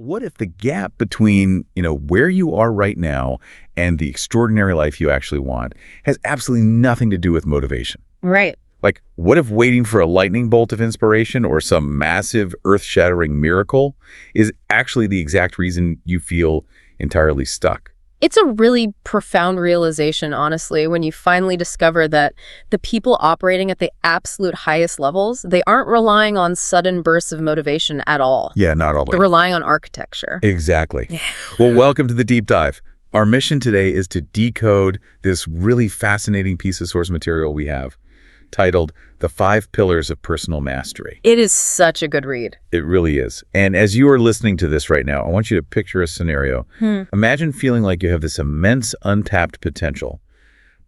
What if the gap between, where you are right now and the extraordinary life you actually want has absolutely nothing to do with motivation? Right. Like, what if waiting for a lightning bolt of inspiration or some massive earth-shattering miracle is actually the exact reason you feel entirely stuck? It's a really profound realization, honestly, when you finally discover that the people operating at the absolute highest levels, they aren't relying on sudden bursts of motivation at all. Yeah, not all the way. They're relying on architecture. Exactly. Well, welcome to the Deep Dive. Our mission today is to decode this really fascinating piece of source material we have, titled The 5 Pillars of Personal Mastery. It is such a good read. It really is. And as you are listening to this right now, I want you to picture a scenario. Imagine feeling like you have this immense untapped potential,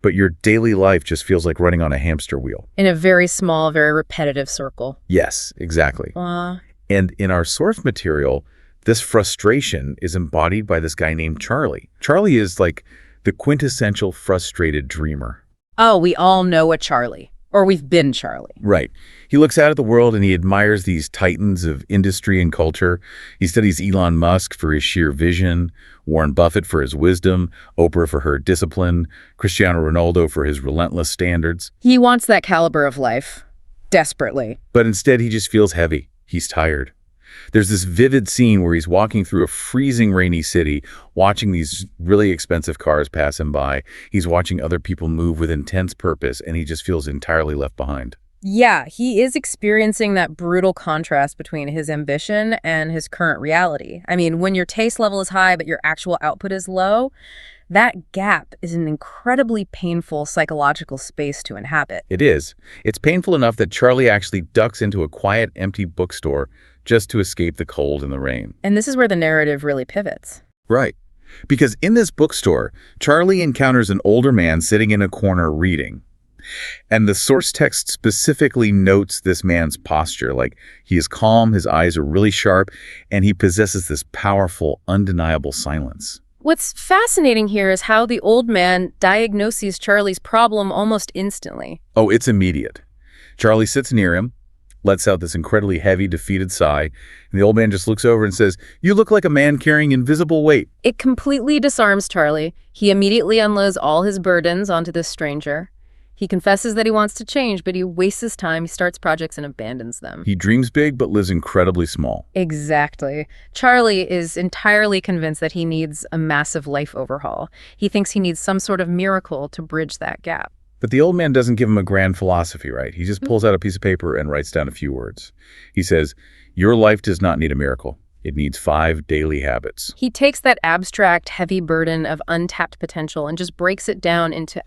but your daily life just feels like running on a hamster wheel. In a very small, very repetitive circle. Yes, exactly. And in our source material, this frustration is embodied by this guy named Charlie. Charlie is like the quintessential frustrated dreamer. Oh, we all know a Charlie. Or we've been Charlie. Right. He looks out at the world and he admires these titans of industry and culture. He studies Elon Musk for his sheer vision, Warren Buffett for his wisdom, Oprah for her discipline, Cristiano Ronaldo for his relentless standards. He wants that caliber of life. Desperately. But instead he just feels heavy. He's tired. There's this vivid scene where he's walking through a freezing rainy city, watching these really expensive cars pass him by. He's watching other people move with intense purpose, and he just feels entirely left behind. Yeah, he is experiencing that brutal contrast between his ambition and his current reality. I mean, when your taste level is high but your actual output is low, that gap is an incredibly painful psychological space to inhabit. It is. It's painful enough that Charlie actually ducks into a quiet, empty bookstore just to escape the cold and the rain. And this is where the narrative really pivots. Right. Because in this bookstore, Charlie encounters an older man sitting in a corner reading. And the source text specifically notes this man's posture. Like, he is calm, his eyes are really sharp, and he possesses this powerful, undeniable silence. What's fascinating here is how the old man diagnoses Charlie's problem almost instantly. Oh, it's immediate. Charlie sits near him, lets out this incredibly heavy, defeated sigh, and the old man just looks over and says, "You look like a man carrying invisible weight." It completely disarms Charlie. He immediately unloads all his burdens onto this stranger. He confesses that he wants to change, but he wastes his time, he starts projects and abandons them. He dreams big, but lives incredibly small. Exactly. Charlie is entirely convinced that he needs a massive life overhaul. He thinks he needs some sort of miracle to bridge that gap. But the old man doesn't give him a grand philosophy, right? He just pulls out a piece of paper and writes down a few words. He says, "Your life does not need a miracle. It needs 5 daily habits." He takes that abstract, heavy burden of untapped potential and just breaks it down into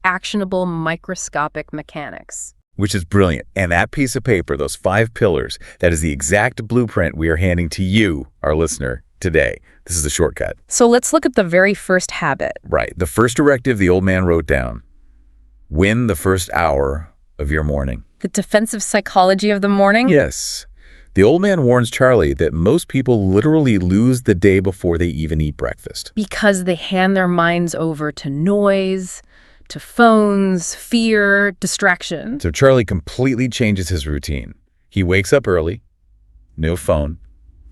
actionable, microscopic mechanics. Which is brilliant. And that piece of paper, those 5 pillars, that is the exact blueprint we are handing to you, our listener, today. This is a shortcut. So let's look at the very first habit. Right. The first directive the old man wrote down: win the first hour of your morning. The defensive psychology of the morning? Yes. The old man warns Charlie that most people literally lose the day before they even eat breakfast. Because they hand their minds over to noise, to phones, fear, distraction. So Charlie completely changes his routine. He wakes up early, no phone,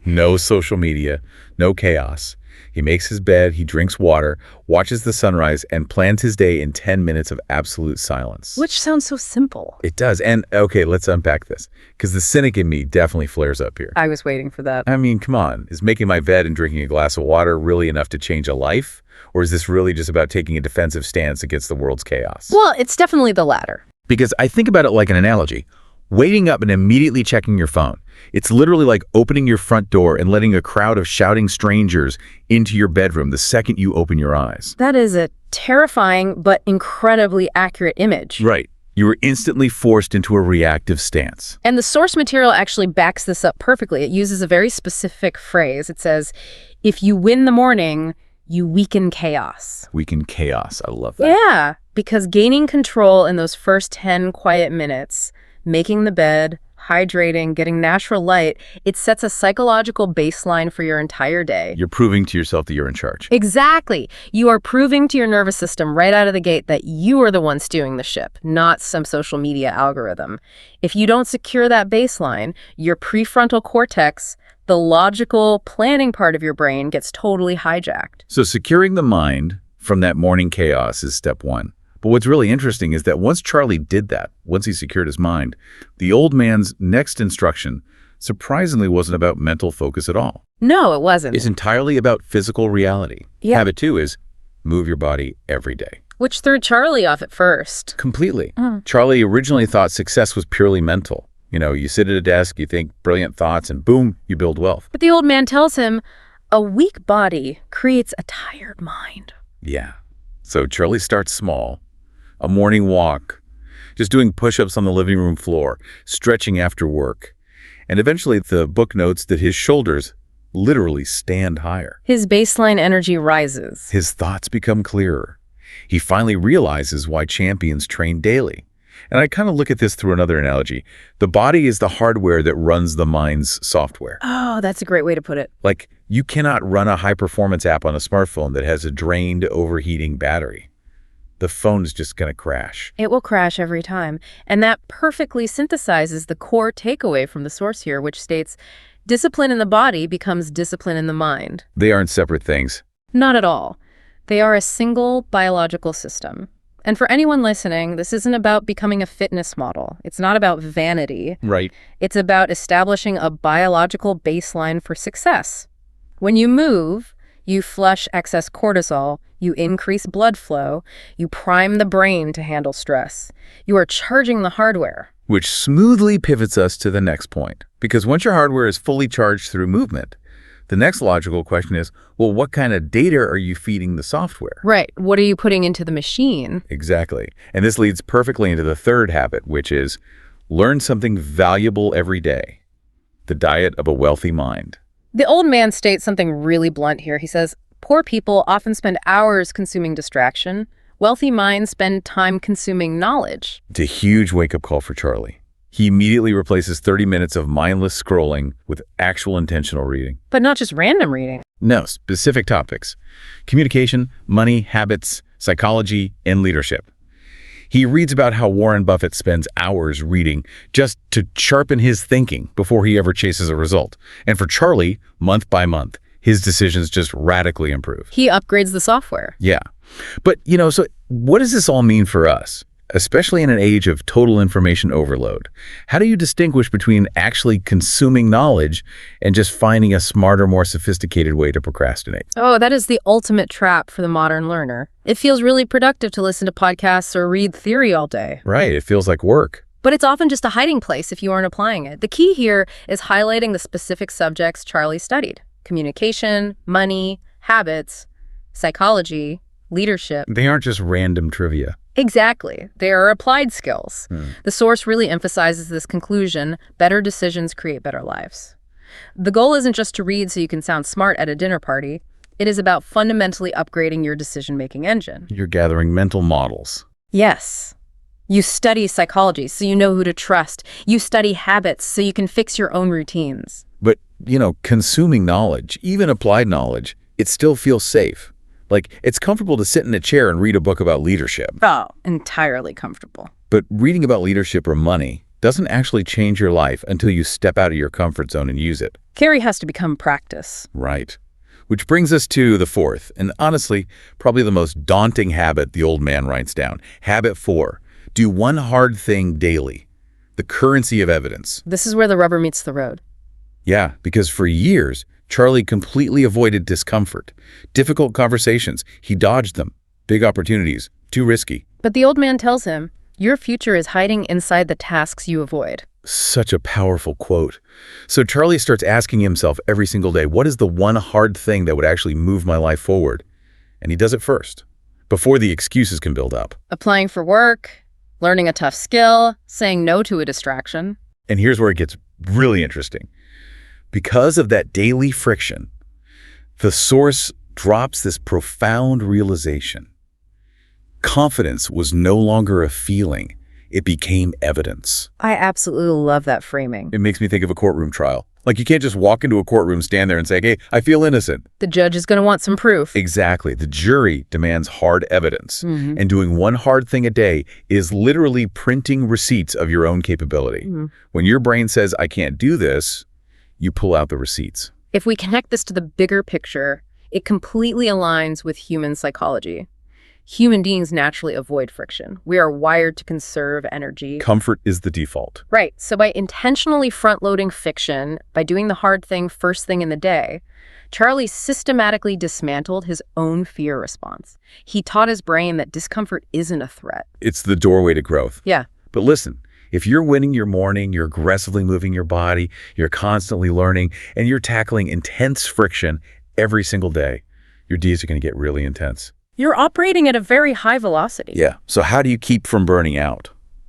no social media, no chaos. He makes his bed, he drinks water, watches the sunrise, and plans his day in 10 minutes of absolute silence. Which sounds so simple. It does. And okay, let's unpack this, because the cynic in me definitely flares up here. I was waiting for that. I mean, come on. Is making my bed and drinking a glass of water really enough to change a life? Or is this really just about taking a defensive stance against the world's chaos? Well, it's definitely the latter. Because I think about it like an analogy. Waking up and immediately checking your phone. It's literally like opening your front door and letting a crowd of shouting strangers into your bedroom the second you open your eyes. That is a terrifying but incredibly accurate image. Right. You were instantly forced into a reactive stance. And the source material actually backs this up perfectly. It uses a very specific phrase. It says, if you win the morning, you weaken chaos. Weaken chaos. I love that. Yeah, because gaining control in those first 10 quiet minutes, making the bed, hydrating, getting natural light, it sets a psychological baseline for your entire day. You're proving to yourself that you're in charge. Exactly. You are proving to your nervous system right out of the gate that you are the one steering the ship, not some social media algorithm. If you don't secure that baseline, your prefrontal cortex, the logical planning part of your brain, gets totally hijacked. So securing the mind from that morning chaos is step one. But what's really interesting is that once Charlie did that, once he secured his mind, the old man's next instruction surprisingly wasn't about mental focus at all. No, it wasn't. It's entirely about physical reality. Yeah. Habit two is move your body every day. Which threw Charlie off at first. Completely. Charlie originally thought success was purely mental. You sit at a desk, you think brilliant thoughts, and boom, you build wealth. But the old man tells him, a weak body creates a tired mind. Yeah. So Charlie starts small. A morning walk, just doing push-ups on the living room floor, stretching after work. And eventually the book notes that his shoulders literally stand higher. His baseline energy rises. His thoughts become clearer. He finally realizes why champions train daily. And I kind of look at this through another analogy. The body is the hardware that runs the mind's software. Oh, that's a great way to put it. Like, you cannot run a high-performance app on a smartphone that has a drained, overheating battery. The phone is just going to crash. It will crash every time. And that perfectly synthesizes the core takeaway from the source here, which states, discipline in the body becomes discipline in the mind. They aren't separate things. Not at all. They are a single biological system. And for anyone listening, this isn't about becoming a fitness model. It's not about vanity. Right. It's about establishing a biological baseline for success. When you move, you flush excess cortisol, you increase blood flow, you prime the brain to handle stress. You are charging the hardware. Which smoothly pivots us to the next point. Because once your hardware is fully charged through movement, the next logical question is, well, what kind of data are you feeding the software? Right. What are you putting into the machine? Exactly. And this leads perfectly into the third habit, which is learn something valuable every day. The diet of a wealthy mind. The old man states something really blunt here. He says, poor people often spend hours consuming distraction. Wealthy minds spend time consuming knowledge. It's a huge wake-up call for Charlie. He immediately replaces 30 minutes of mindless scrolling with actual intentional reading. But not just random reading. No, specific topics. Communication, money, habits, psychology, and leadership. He reads about how Warren Buffett spends hours reading just to sharpen his thinking before he ever chases a result. And for Charlie, month by month, his decisions just radically improve. He upgrades the software. Yeah. But, so what does this all mean for us? Especially in an age of total information overload. How do you distinguish between actually consuming knowledge and just finding a smarter, more sophisticated way to procrastinate? Oh, that is the ultimate trap for the modern learner. It feels really productive to listen to podcasts or read theory all day. Right, it feels like work. But it's often just a hiding place if you aren't applying it. The key here is highlighting the specific subjects Charlie studied: communication, money, habits, psychology, leadership. They aren't just random trivia. Exactly. They are applied skills. The source really emphasizes this conclusion: better decisions create better lives. The goal isn't just to read so you can sound smart at a dinner party. It is about fundamentally upgrading your decision-making engine. You're gathering mental models. Yes. You study psychology so you know who to trust. You study habits so you can fix your own routines. But, consuming knowledge, even applied knowledge, it still feels safe. Like, it's comfortable to sit in a chair and read a book about leadership. Oh, entirely comfortable. But reading about leadership or money doesn't actually change your life until you step out of your comfort zone and use it. Carry has to become practice. Right. Which brings us to the fourth, and honestly, probably the most daunting habit the old man writes down. Habit 4, do one hard thing daily. The currency of evidence. This is where the rubber meets the road. Yeah, because for years, Charlie completely avoided discomfort. Difficult conversations, he dodged them. Big opportunities, too risky. But the old man tells him, your future is hiding inside the tasks you avoid. Such a powerful quote. So Charlie starts asking himself every single day, what is the one hard thing that would actually move my life forward? And he does it first, before the excuses can build up. Applying for work, learning a tough skill, saying no to a distraction. And here's where it gets really interesting. Because of that daily friction, the source drops this profound realization. Confidence was no longer a feeling. It became evidence. I absolutely love that framing. It makes me think of a courtroom trial. Like, you can't just walk into a courtroom, stand there and say, hey, I feel innocent. The judge is going to want some proof. Exactly. The jury demands hard evidence. Mm-hmm. And doing one hard thing a day is literally printing receipts of your own capability. Mm-hmm. When your brain says, I can't do this, you pull out the receipts. If we connect this to the bigger picture, it completely aligns with human psychology. Human beings naturally avoid friction. We are wired to conserve energy. Comfort is the default. Right. So by intentionally front-loading fiction, by doing the hard thing first thing in the day, Charlie systematically dismantled his own fear response. He taught his brain that discomfort isn't a threat. It's the doorway to growth. Yeah. But listen, if you're winning your morning, you're aggressively moving your body, you're constantly learning, and you're tackling intense friction every single day, your days are going to get really intense. You're operating at a very high velocity. Yeah. So how do you keep from burning out?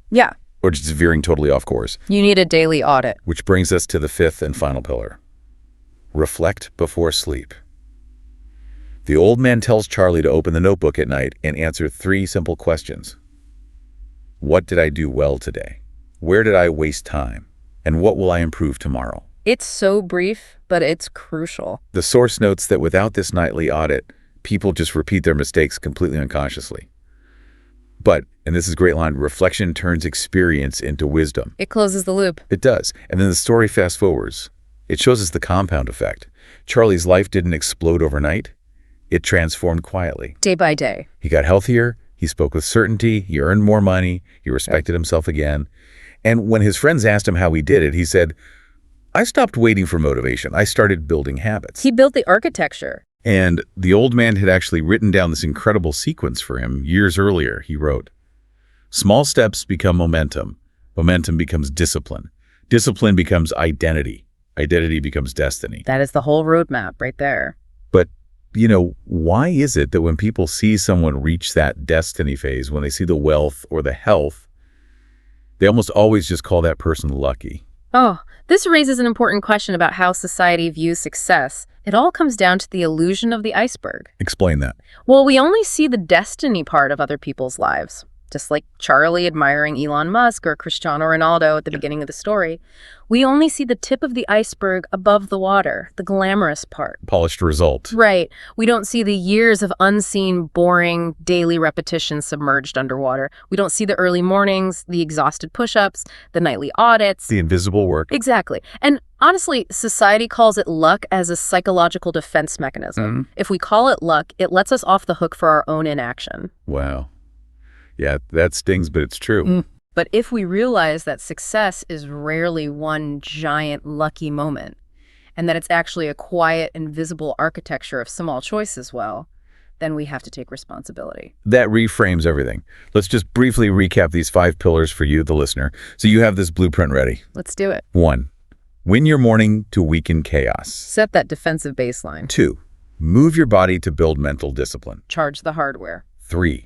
Yeah. Or just veering totally off course? You need a daily audit. Which brings us to the fifth and final pillar. Reflect before sleep. The old man tells Charlie to open the notebook at night and answer 3 simple questions. What did I do well today? Where did I waste time? And what will I improve tomorrow? It's so brief, but it's crucial. The source notes that without this nightly audit, people just repeat their mistakes completely unconsciously. But, and this is a great line, reflection turns experience into wisdom. It closes the loop. It does. And then the story fast forwards. It shows us the compound effect. Charlie's life didn't explode overnight. It transformed quietly. Day by day. He got healthier. He spoke with certainty. He earned more money. He respected himself again. And when his friends asked him how he did it, he said, I stopped waiting for motivation. I started building habits. He built the architecture. And the old man had actually written down this incredible sequence for him years earlier. He wrote, small steps become momentum. Momentum becomes discipline. Discipline becomes identity. Identity becomes destiny. That is the whole roadmap right there. But, why is it that when people see someone reach that destiny phase, when they see the wealth or the health, they almost always just call that person lucky? Oh, this raises an important question about how society views success. It all comes down to the illusion of the iceberg. Explain that. Well, we only see the destiny part of other people's lives. Just like Charlie admiring Elon Musk or Cristiano Ronaldo at the beginning of the story, we only see the tip of the iceberg above the water, the glamorous part. Polished result. Right. We don't see the years of unseen, boring, daily repetition submerged underwater. We don't see the early mornings, the exhausted push-ups, the nightly audits. The invisible work. Exactly. And honestly, society calls it luck as a psychological defense mechanism. Mm-hmm. If we call it luck, it lets us off the hook for our own inaction. Wow. Yeah, that stings, but it's true. But if we realize that success is rarely one giant lucky moment, and that it's actually a quiet, invisible architecture of small choices, well, then we have to take responsibility. That reframes everything. Let's just briefly recap these 5 pillars for you, the listener, so you have this blueprint ready. Let's do it. 1. Win your morning to weaken chaos. Set that defensive baseline. 2. Move your body to build mental discipline. Charge the hardware. 3.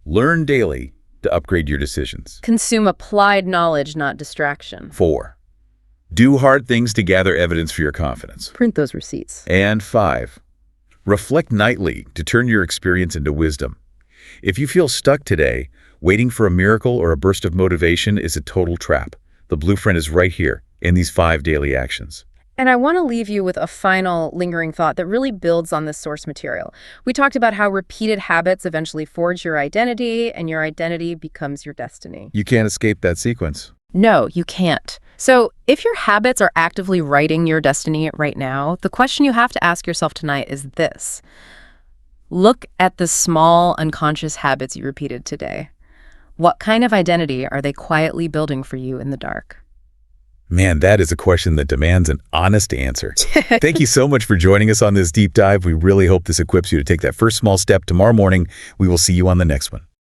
Learn daily to upgrade your decisions. Consume applied knowledge, not distraction. 4. Do hard things to gather evidence for your confidence. Print those receipts. And 5. Reflect nightly to turn your experience into wisdom. If you feel stuck today, waiting for a miracle or a burst of motivation is a total trap. The blueprint is right here in these 5 daily actions. And I want to leave you with a final lingering thought that really builds on this source material. We talked about how repeated habits eventually forge your identity, and your identity becomes your destiny. You can't escape that sequence. No, you can't. So if your habits are actively writing your destiny right now, the question you have to ask yourself tonight is this. Look at the small unconscious habits you repeated today. What kind of identity are they quietly building for you in the dark? Man, that is a question that demands an honest answer. Thank you so much for joining us on this deep dive. We really hope this equips you to take that first small step tomorrow morning. We will see you on the next one.